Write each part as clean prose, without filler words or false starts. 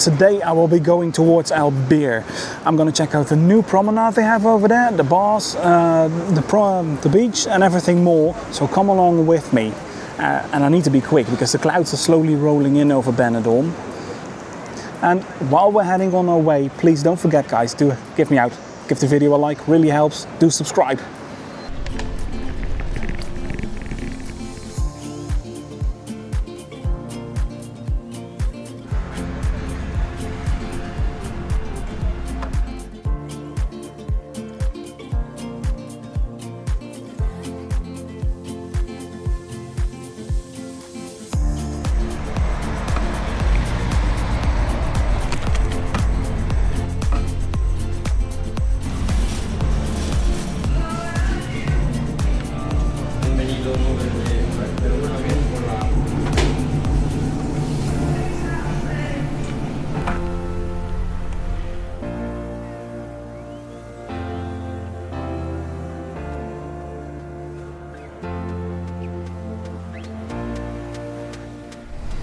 today I will be going towards Albir. I'm gonna check out the new promenade they have over there, the bars, the beach and everything more. So come along with me. And I need to be quick because the clouds are slowly rolling in over Benidorm. And while we're heading on our way, please don't forget guys, to give me out. Give the video a like, really helps. Do subscribe.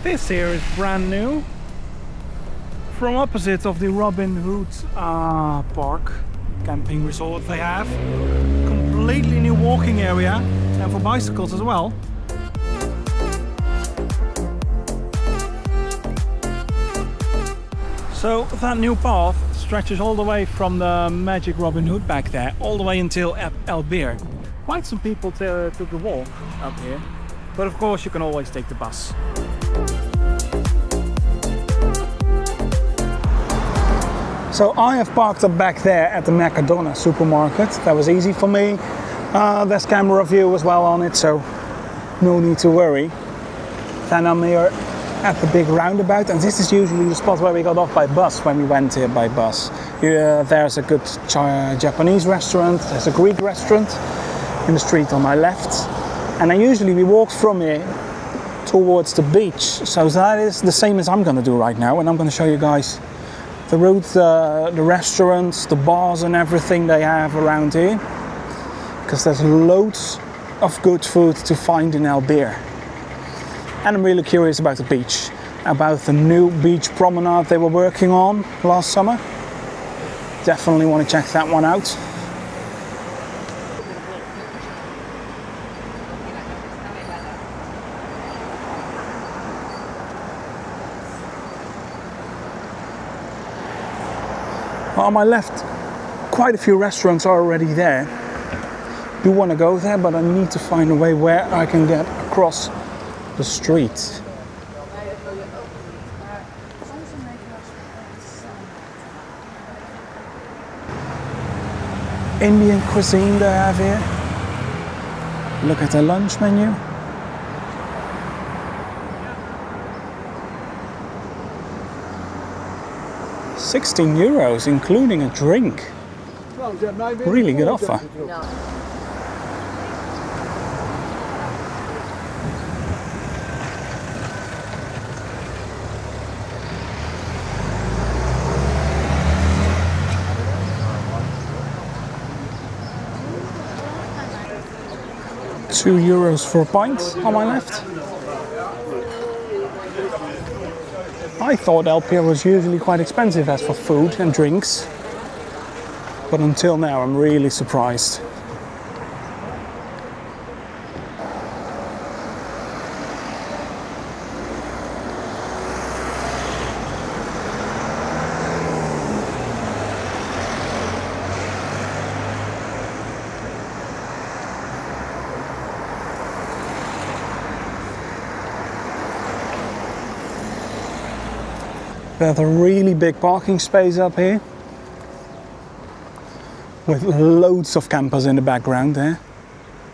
This here is brand new, from opposite of the Robin Hood Park camping resort they have. Completely new walking area and for bicycles as well. So that new path stretches all the way from the magic Robin Hood back there, all the way until Albir. Quite some people took a walk up here, but of course you can always take the bus. So I have parked up back there at the Mercadona supermarket. That was easy for me. There's camera view as well on it, so no need to worry. Then I'm here at the big roundabout, and this is usually the spot where we got off by bus when we went here by bus. Here, there's a good Japanese restaurant, there's a Greek restaurant in the street on my left. And we walk from here towards the beach. So that is the same as I'm gonna do right now, and I'm gonna show you guys the roads, the restaurants, the bars and everything they have around here. Because there's loads of good food to find in Albir. And I'm really curious about the beach, about the new beach promenade they were working on last summer. Definitely want to check that one out. On my left, quite a few restaurants are already there. Do want to go there, but I need to find a way where I can get across the street. Indian cuisine they have here. Look at the lunch menu. €16, including a drink. Really good offer. €2 for a pint on my left. I thought Albir was usually quite expensive as for food and drinks, but until now I'm really surprised. There's a really big parking space up here with loads of campers in the background there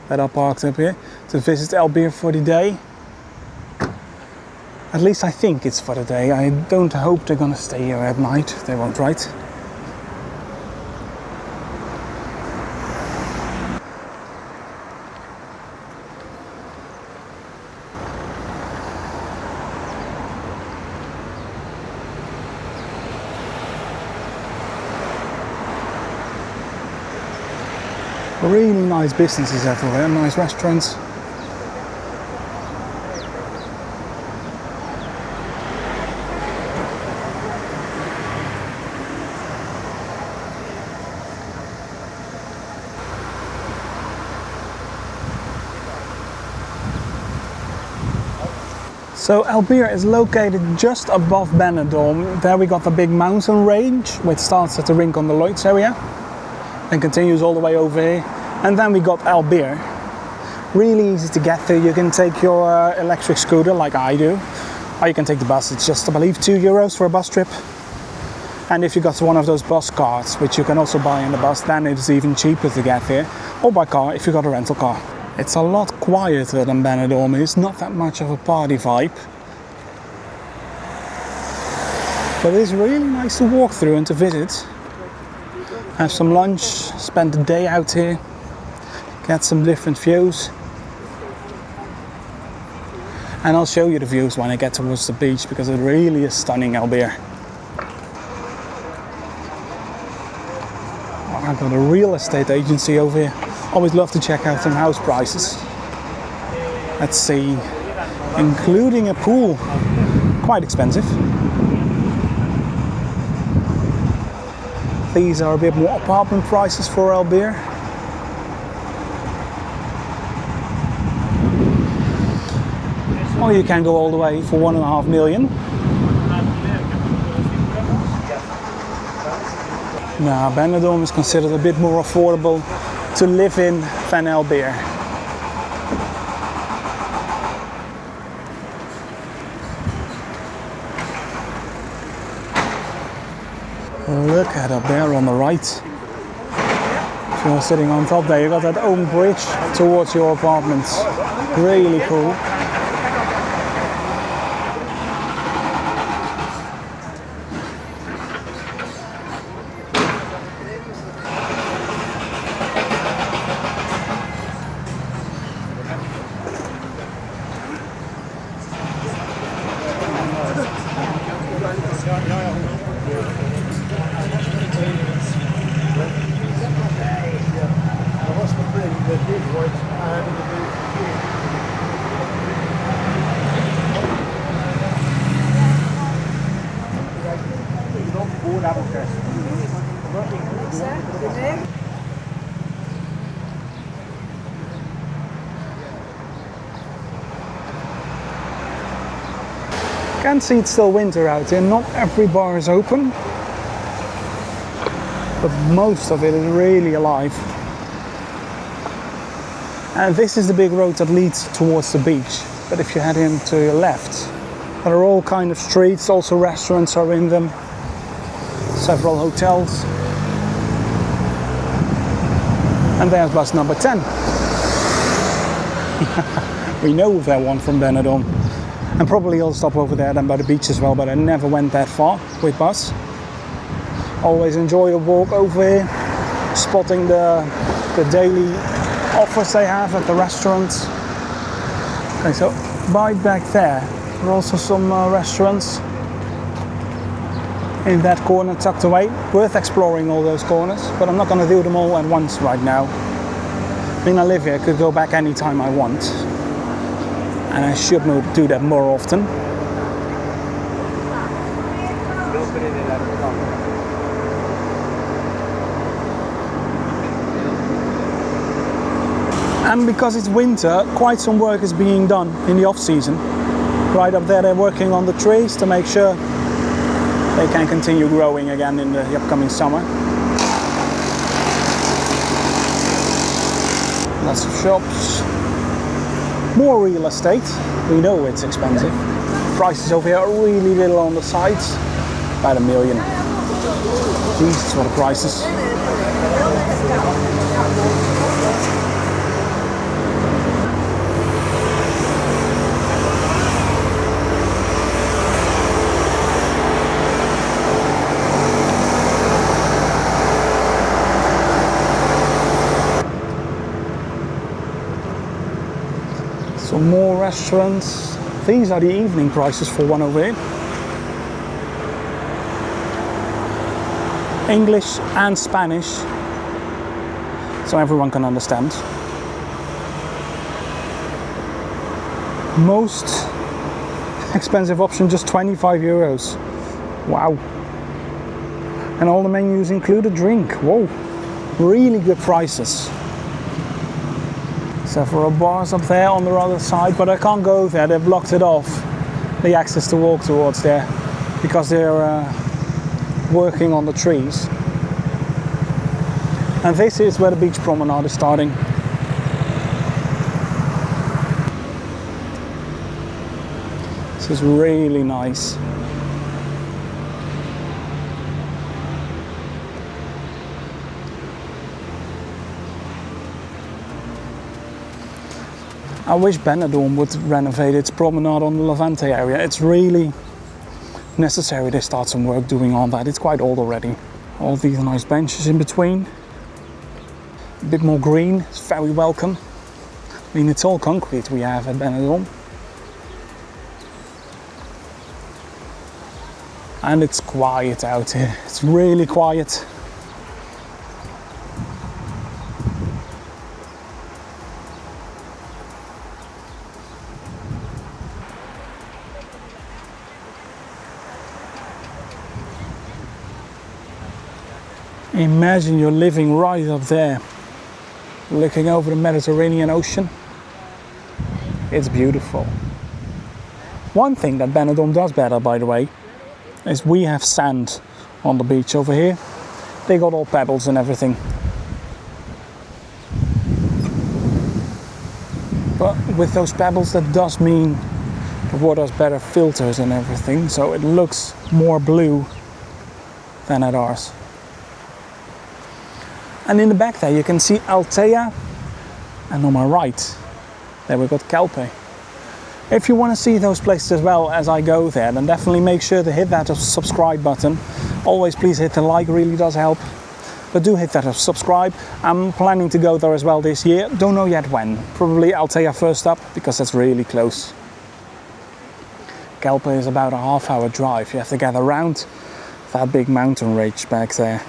that are parked up here to visit Albir for the day. At least I think it's for the day. I don't hope they're gonna stay here at night. They won't, right? Really nice businesses everywhere, nice restaurants. So Albir is located just above Benidorm. There we got the big mountain range, which starts at the Rink on the Lloyds area and continues all the way over here. And then we got Albir. Really easy to get to. You can take your electric scooter like I do, or you can take the bus. It's just, I believe, €2 for a bus trip. And if you got one of those bus cards, which you can also buy in the bus, then it's even cheaper to get here, or by car if you got a rental car. It's a lot quieter than Benidorm is, not that much of a party vibe. But it's really nice to walk through and to visit. Have some lunch, spend the day out here, get some different views. And I'll show you the views when I get towards the beach, because it really is stunning, Albir. I've got a real estate agency over here. Always love to check out some house prices. Let's see, including a pool, quite expensive. These are a bit more apartment prices for Albir. Or you can go all the way for 1.5 million. Now, Benidorm is considered a bit more affordable to live in than Albir. Look at up there on the right. If you're sitting on top there, you got that own bridge towards your apartments. Really cool. Can see it's still winter out here. Not every bar is open, but most of it is really alive. And this is the big road that leads towards the beach. But if you head in to your left, there are all kind of streets, also restaurants are in them, several hotels. And there's bus number 10. We know that one from Benidorm. And probably I'll stop over there then by the beach as well, but I never went that far with bus. Always enjoy a walk over here, spotting the daily offers they have at the restaurants. Okay, so right back there are also some restaurants in that corner tucked away. Worth exploring all those corners, but I'm not going to do them all at once right now. I mean, I live here, I could go back anytime I want. And I should do that more often. And because it's winter, quite some work is being done in the off-season. Right up there, they're working on the trees to make sure they can continue growing again in the upcoming summer. Lots of shops. More real estate. We know it's expensive. Prices over here are really little on the sides. About $1 million. Jesus, what a prices. Some more restaurants. These are the evening prices for one over here. English and Spanish, so everyone can understand. Most expensive option, just €25. Wow. And all the menus include a drink. Whoa, really good prices. Several bars up there on the other side, but I can't go there, they've blocked it off. the access to walk towards there because they're working on the trees. And this is where the beach promenade is starting. This is really nice. I wish Benidorm would renovate its promenade on the Levante area. It's really necessary they start some work doing on that. It's quite old already. All these nice benches in between. A bit more green, it's very welcome. I mean, it's all concrete we have at Benidorm. And it's quiet out here. It's really quiet. Imagine you're living right up there, looking over the Mediterranean Ocean. It's beautiful. One thing that Benidorm does better, by the way, is we have sand on the beach over here. They got all pebbles and everything. But with those pebbles, that does mean the water has better filters and everything, so it looks more blue than at ours. And in the back there you can see Altea, and on my right there we've got Calpe. If you want to see those places as well as I go there, then definitely make sure to hit that subscribe button. Always please hit the like, really does help. But do hit that subscribe. I'm planning to go there as well this year. Don't know yet when. Probably Altea first up, because that's really close. Calpe is about a half-hour drive. You have to get around that big mountain range back there.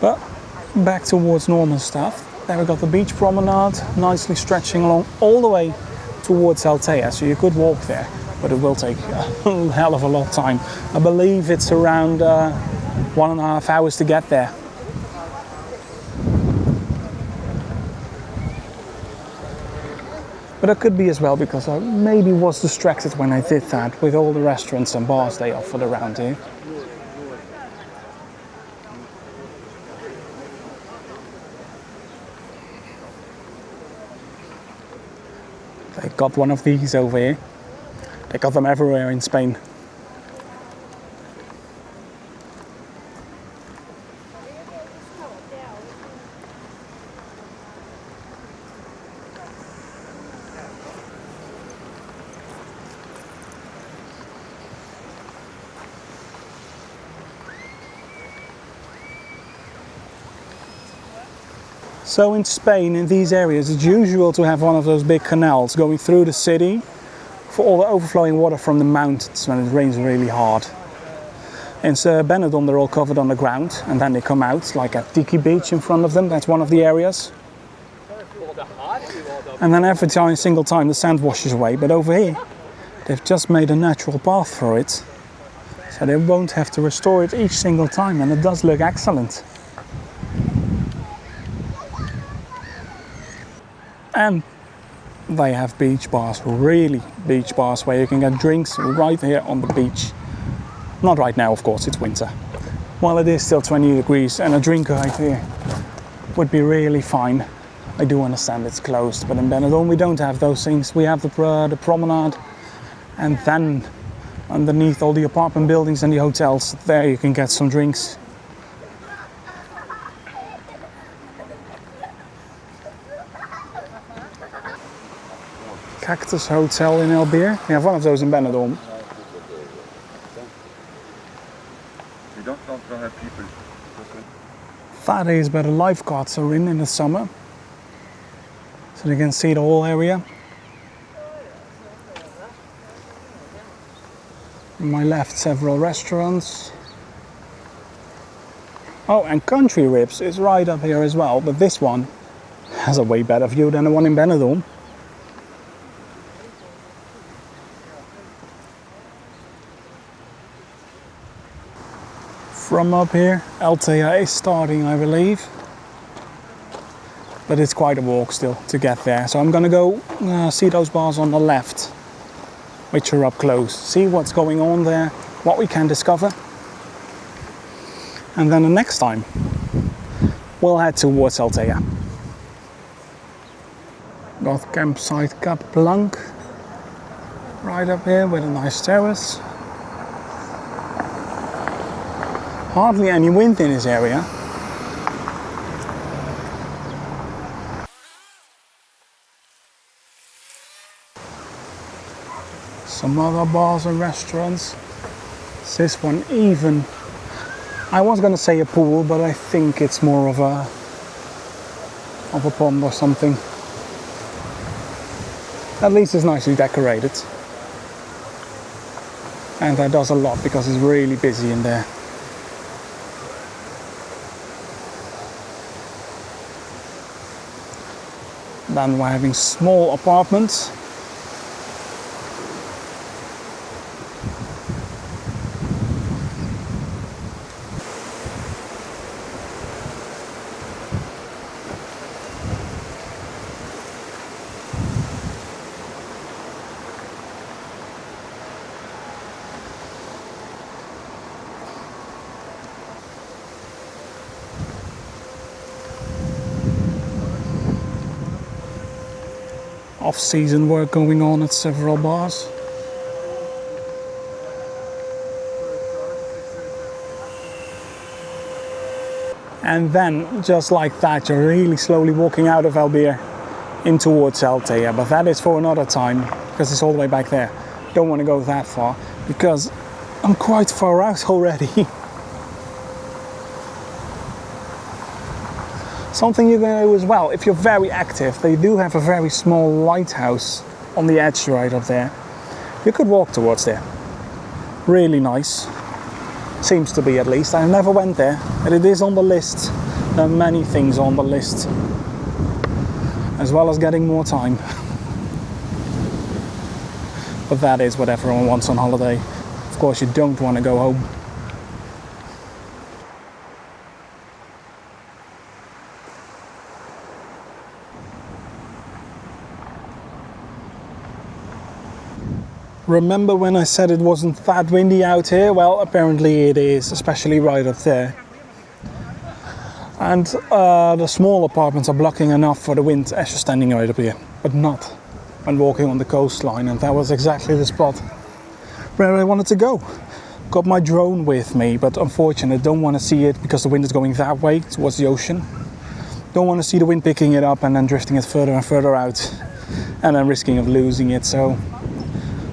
But back towards normal stuff. There we got the beach promenade, nicely stretching along all the way towards Altea. So you could walk there, but it will take a hell of a lot of time. I believe it's around 1.5 hours to get there. But it could be as well because I maybe was distracted when I did that with all the restaurants and bars they offered around here. They got one of these over here. They got them everywhere in Spain. So in Spain, in these areas, it's usual to have one of those big canals going through the city for all the overflowing water from the mountains when it rains really hard. In Benidorm, they're all covered on the ground, and then they come out, like at Tiki Beach in front of them. That's one of the areas. And then every single time the sand washes away. But over here, they've just made a natural path for it, so they won't have to restore it each single time, and it does look excellent. And they have beach bars, really beach bars, where you can get drinks right here on the beach. Not right now, of course, it's winter. Well, it is still 20 degrees, and a drink right here would be really fine. I do understand it's closed, but in Benidorm we don't have those things. We have the promenade, and then underneath all the apartment buildings and the hotels, there you can get some drinks. Kaktus Hotel in Albir. We have one of those in Benidorm. We don't have people. That is where the lifeguards are in the summer. So you can see the whole area. On my left, several restaurants. Oh, and Country Ribs is right up here as well, but this one has a way better view than the one in Benidorm. From up here, Altea is starting, I believe. but it's quite a walk still to get there. So I'm gonna go see those bars on the left, which are up close, see what's going on there, what we can discover. And then the next time, we'll head towards Altea. Got campsite Costa Blanca right up here with a nice terrace. Hardly any wind in this area. Some other bars and restaurants. This one even, I was gonna say a pool, but I think it's more of a pond or something. At least it's nicely decorated. And that does a lot because it's really busy in there. Then we're having small apartments. Off-season work going on at several bars. And then, just like that, you're really slowly walking out of Albir in towards Altea. But that is for another time, because it's all the way back there. Don't want to go that far, because I'm quite far out already. Something you can do as well, if you're very active, they do have a very small lighthouse on the edge right up there. You could walk towards there. Really nice. Seems to be, at least. I never went there, but it is on the list. There are many things on the list, as well as getting more time. But that is what everyone wants on holiday. Of course, you don't want to go home. Remember when I said it wasn't that windy out here? Well, apparently it is, especially right up there. And the small apartments are blocking enough for the wind as you're standing right up here, but not when walking on the coastline. And that was exactly the spot where I wanted to go. Got my drone with me, but unfortunately I don't want to see it because the wind is going that way towards the ocean. Don't want to see the wind picking it up and then drifting it further and further out, and then risking of losing it. So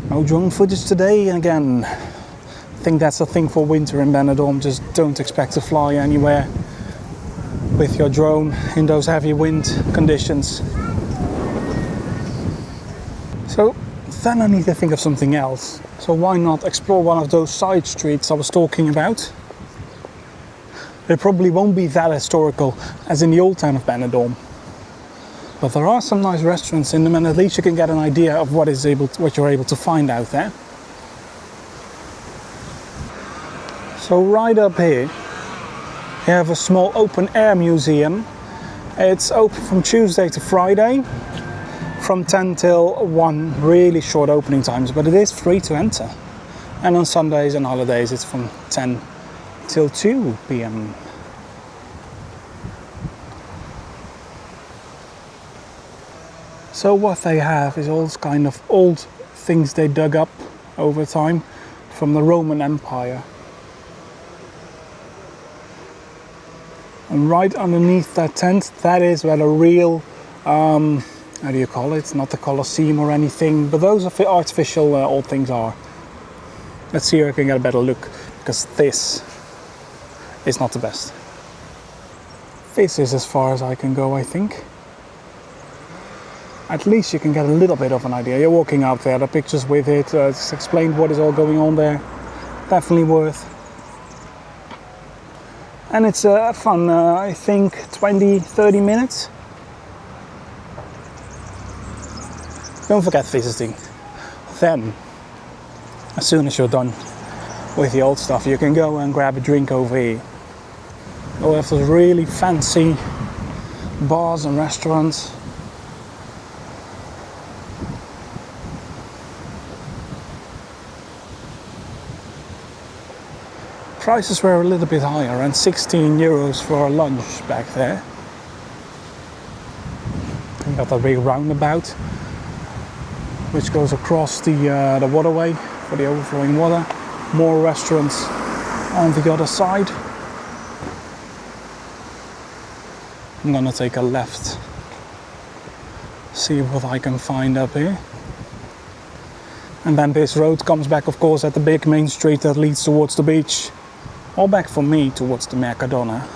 no drone footage today again. I think that's the thing for winter in Benidorm. Just don't expect to fly anywhere with your drone in those heavy wind conditions. So then I need to think of something else. So why not explore one of those side streets I was talking about? It probably won't be that historical as in the old town of Benidorm, but there are some nice restaurants in them, and at least you can get an idea of what you're able to find out there. So right up here, you have a small open air museum. It's open from Tuesday to Friday, from 10 till 1, really short opening times, but it is free to enter. And on Sundays and holidays, it's from 10 till 2 p.m. So what they have is all kind of old things they dug up over time from the Roman Empire. And right underneath that tent, that is where the real, how do you call it? It's not the Colosseum or anything, but those are artificial old things are. Let's see if I can get a better look, because this is not the best. This is as far as I can go, I think. At least you can get a little bit of an idea. You're walking out there, the pictures with it, it's explained what is all going on there. Definitely worth. And it's fun, I think 20-30 minutes. Don't forget visiting. Then, as soon as you're done with the old stuff, you can go and grab a drink over here. Or if there's really fancy bars and restaurants. Prices were a little bit higher, around 16 euros for a lunch back there. We got a big roundabout which goes across the waterway for the overflowing water. More restaurants on the other side. I'm gonna take a left, see what I can find up here. And then this road comes back, of course, at the big main street that leads towards the beach. All back for me towards the Mercadona.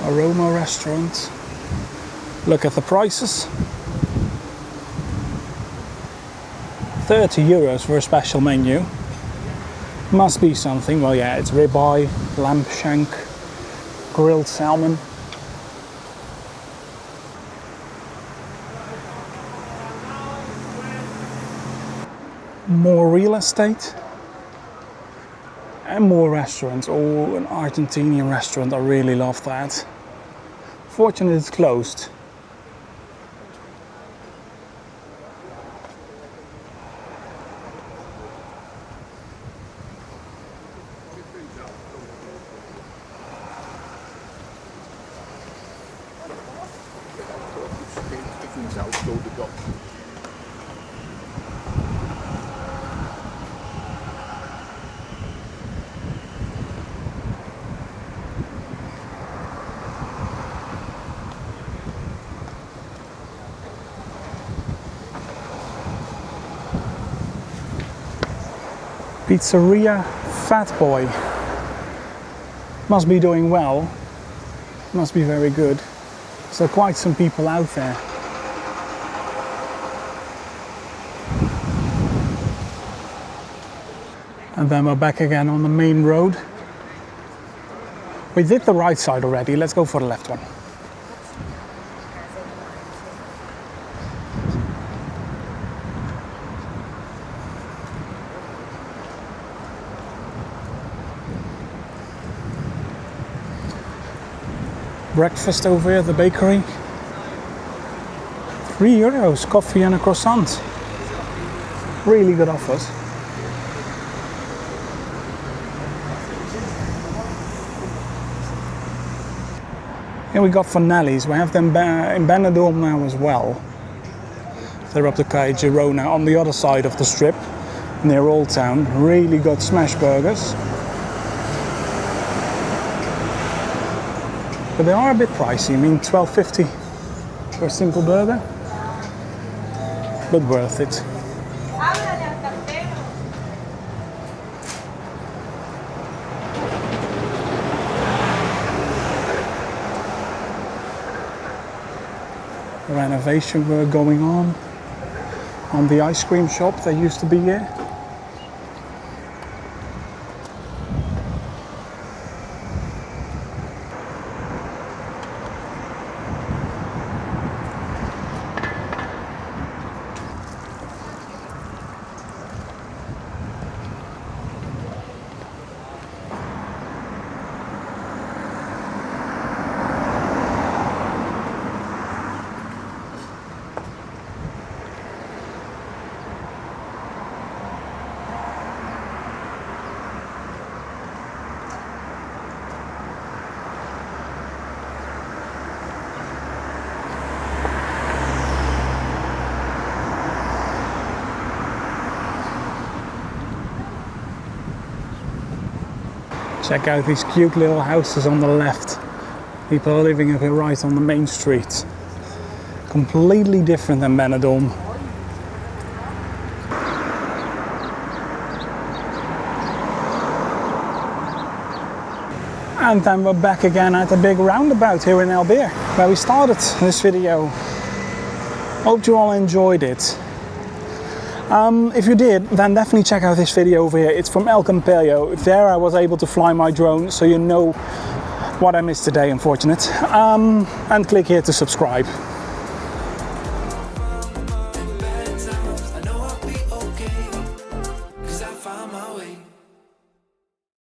Aroma restaurant. Look at the prices. 30 euros for a special menu. Must be something. Well, yeah, it's ribeye, lamb shank, grilled salmon. More real estate. And more restaurants. Oh, an Argentinian restaurant. I really love that. Fortunately, it's closed. Pizzeria Fat Boy. Must be doing well. Must be very good. So quite some people out there. And then we're back again on the main road. We did the right side already. Let's go for the left one. Breakfast over here at the bakery. 3 euros, coffee and a croissant. Really good offers. Here we got finales. We have them in Benidorm now as well. They're up the Calle Girona on the other side of the strip, near Old Town. Really good smash burgers. But they are a bit pricey. I mean, $12.50 for a simple burger. But worth it. Renovation work going on the ice cream shop that used to be here. Check out these cute little houses on the left. People are living up here right on the main street. Completely different than Benidorm. And then we're back again at the big roundabout here in Albir, where we started this video. Hope you all enjoyed it. If you did, then definitely check out this video over here. It's from El Campello. There I was able to fly my drone, so you know what I missed today, unfortunate. And click here to subscribe.